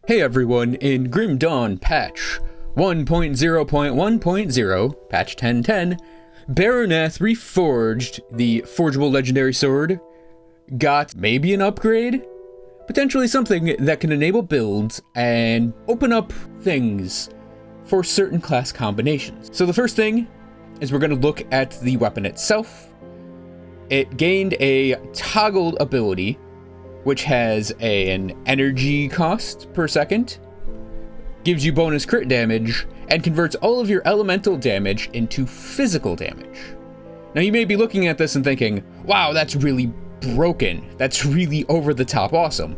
Hey everyone, in Grim Dawn patch 1.0.1.0, patch 1010, Beronath Reforged, the forgeable legendary sword, got maybe an upgrade? Potentially something that can enable builds and open up things for certain class combinations. So the first thing is we're going to look at the weapon itself. It gained a toggled ability, which has an energy cost per second, gives you bonus crit damage, and converts all of your elemental damage into physical damage. Now you may be looking at this and thinking, wow, that's really broken. That's really over the top awesome.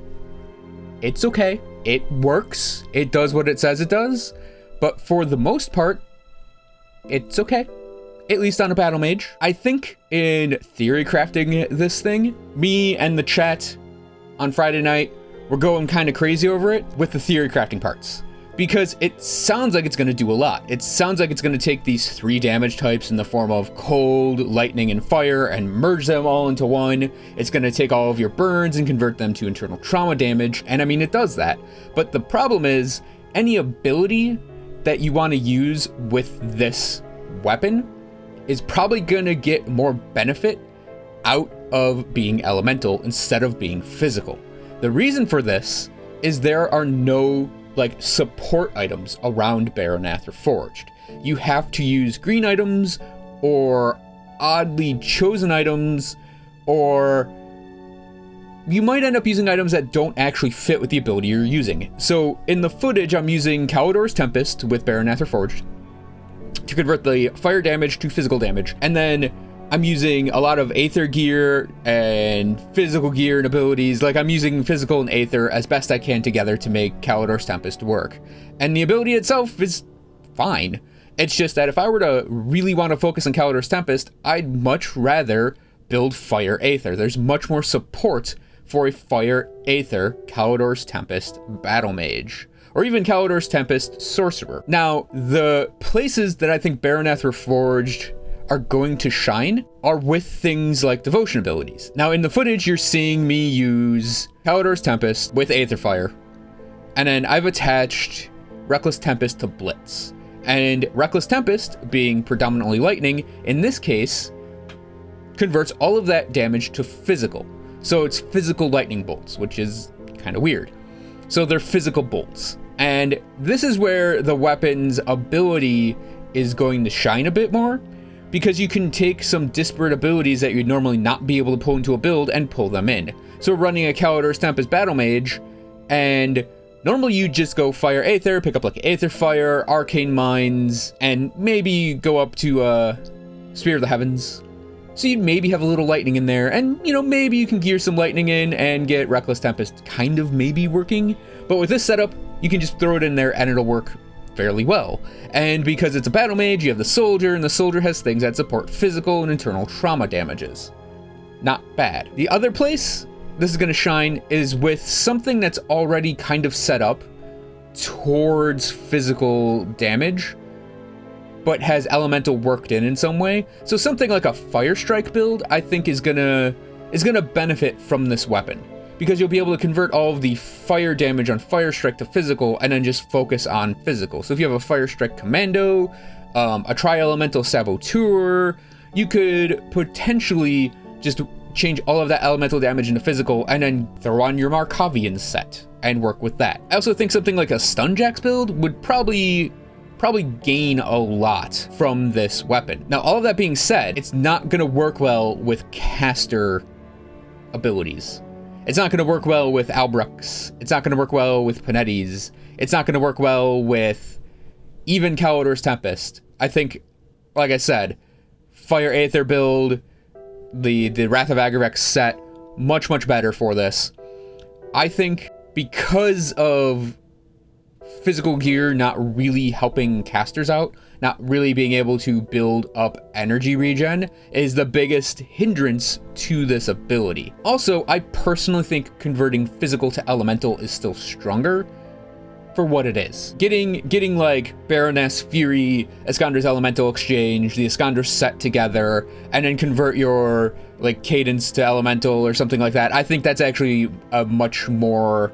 It's okay. It works. It does what it says it does. But for the most part, it's okay. At least on a battle mage. I think in theory crafting this thing, me and the chat on Friday night, we're going kind of crazy over it with the theory crafting parts. Because it sounds like it's going to do a lot. It sounds like it's going to take these 3 damage types in the form of cold, lightning, and fire and merge them all into one. It's going to take all of your burns and convert them to internal trauma damage. And I mean, it does that. But the problem is, any ability that you want to use with this weapon is probably going to get more benefit out of being elemental instead of being physical. The reason for this is there are no support items around Beronath Reforged. You have to use green items or oddly chosen items, or you might end up using items that don't actually fit with the ability you're using. So in the footage, I'm using Calidor's Tempest with Beronath Reforged to convert the fire damage to physical damage, and then I'm using a lot of Aether gear and physical gear and abilities. I'm using physical and Aether as best I can together to make Calidor's Tempest work. And the ability itself is fine. It's just that if I were to really want to focus on Calidor's Tempest, I'd much rather build Fire Aether. There's much more support for a Fire Aether Calidor's Tempest Battle Mage, or even Calidor's Tempest Sorcerer. Now, the places that I think Beronath Reforged are going to shine are with things like devotion abilities. Now in the footage, you're seeing me use Calidor's Tempest with Aether Fire, and then I've attached Reckless Tempest to Blitz. And Reckless Tempest, being predominantly lightning, in this case, converts all of that damage to physical. So it's physical lightning bolts, which is kind of weird. So they're physical bolts. And this is where the weapon's ability is going to shine a bit more, because you can take some disparate abilities that you'd normally not be able to pull into a build and pull them in. So running a Calidor's Tempest Battle Mage, and normally you just go Fire Aether, pick up Aether Fire, Arcane Minds, and maybe go up to Spear of the Heavens. So you'd maybe have a little lightning in there, and maybe you can gear some lightning in and get Reckless Tempest kind of maybe working. But with this setup, you can just throw it in there and it'll work fairly well. And because it's a battle mage, you have the soldier, and the soldier has things that support physical and internal trauma damages. Not bad. The other place this is going to shine is with something that's already kind of set up towards physical damage, but has elemental worked in some way. So something like a Fire Strike build, I think is gonna benefit from this weapon, because you'll be able to convert all of the fire damage on Fire Strike to physical and then just focus on physical. So if you have a Fire Strike Commando, a Tri-Elemental Saboteur, you could potentially just change all of that elemental damage into physical and then throw on your Markovian set and work with that. I also think something like a Stunjax build would probably gain a lot from this weapon. Now, all of that being said, it's not going to work well with caster abilities. It's not going to work well with Albrechts. It's not going to work well with Panetti's. It's not going to work well with even Calidor's Tempest. I think, like I said, Fire Aether build, the Wrath of Agarex set, much, much better for this. I think because of physical gear not really helping casters out, not really being able to build up energy regen, is the biggest hindrance to this ability. Also, I personally think converting physical to elemental is still stronger for what it is. Getting Baroness, Fury, Iskander's Elemental Exchange, the Iskander set together, and then convert your Cadence to Elemental or something like that, I think that's actually a much more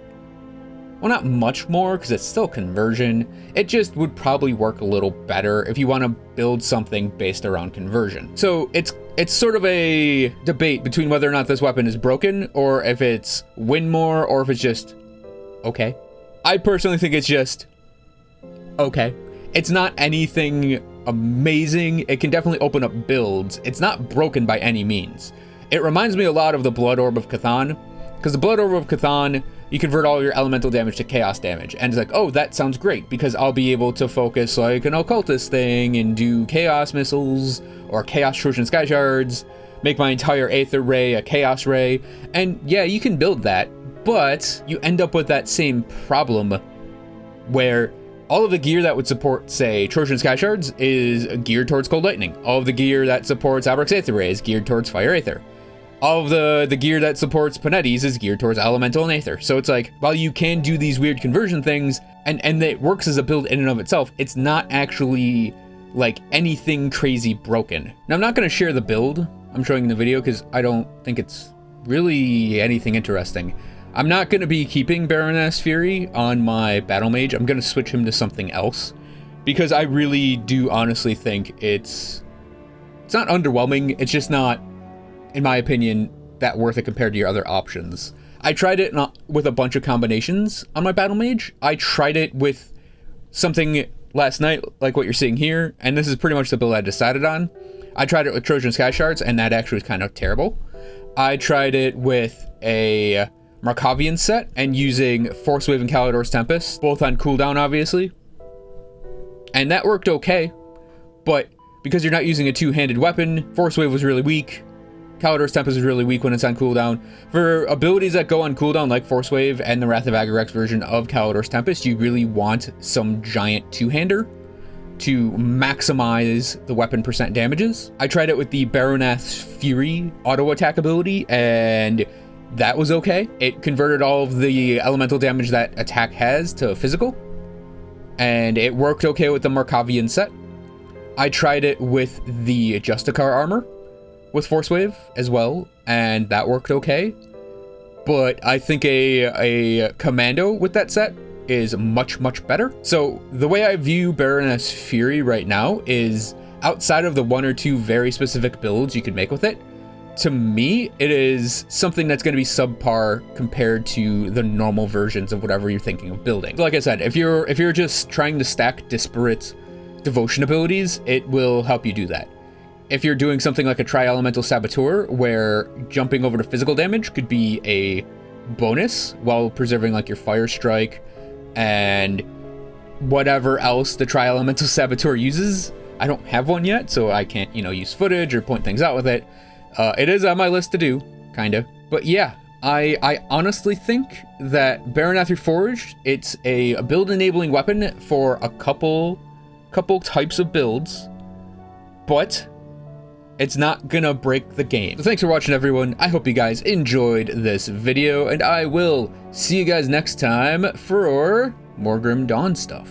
Well, not much more, because it's still conversion. It just would probably work a little better if you want to build something based around conversion. So it's sort of a debate between whether or not this weapon is broken, or if it's Winmore, or if it's just okay. I personally think it's just okay. It's not anything amazing. It can definitely open up builds. It's not broken by any means. It reminds me a lot of the Blood Orb of Cthon, because the Blood Orb of Cthon, you convert all your elemental damage to chaos damage, and it's like, oh, that sounds great, because I'll be able to focus like an occultist thing and do chaos missiles or chaos Trojan sky shards, make my entire aether ray a chaos ray, and yeah, you can build that, but you end up with that same problem where all of the gear that would support, say, Trojan sky shards is geared towards cold lightning. All of the gear that supports Albrecht's aether ray is geared towards fire aether. All of the gear that supports Panetti's is geared towards elemental and aether. So it's like, while you can do these weird conversion things, and it works as a build in and of itself, it's not actually like anything crazy broken. Now, I'm not going to share the build I'm showing in the video because I don't think it's really anything interesting. I'm not going to be keeping Beronath's Fury on my battle mage. I'm going to switch him to something else because I really do honestly think it's not underwhelming. It's just not, in my opinion, that worth it compared to your other options. I tried it with a bunch of combinations on my battle mage. I tried it with something last night, like what you're seeing here, and this is pretty much the build I decided on. I tried it with Trojan Sky Shards, and that actually was kind of terrible. I tried it with a Markovian set, and using Force Wave and Kalidor's Tempest, both on cooldown, obviously. And that worked okay, but because you're not using a two-handed weapon, Force Wave was really weak. Kalidor's Tempest is really weak when it's on cooldown. For abilities that go on cooldown, like Force Wave and the Wrath of Agarex version of Kalidor's Tempest, you really want some giant two-hander to maximize the weapon percent damages. I tried it with the Beronath's Fury auto attack ability, and that was okay. It converted all of the elemental damage that attack has to physical, and it worked okay with the Markovian set. I tried it with the Justicar armor with Force Wave as well, and that worked okay. But I think a commando with that set is much, much better. So the way I view Beronath's Fury right now is, outside of the one or two very specific builds you could make with it, to me, it is something that's going to be subpar compared to the normal versions of whatever you're thinking of building. Like I said, if you're just trying to stack disparate devotion abilities, it will help you do that. If you're doing something like a Tri-Elemental Saboteur, where jumping over to physical damage could be a bonus while preserving like your Fire Strike and whatever else the Tri-Elemental Saboteur uses. I don't have one yet, so I can't, use footage or point things out with it. It is on my list to do, kinda. But yeah, I honestly think that Beronath Reforged, it's a build-enabling weapon for a couple types of builds, but it's not gonna break the game. So thanks for watching, everyone. I hope you guys enjoyed this video, and I will see you guys next time for more Grim Dawn stuff.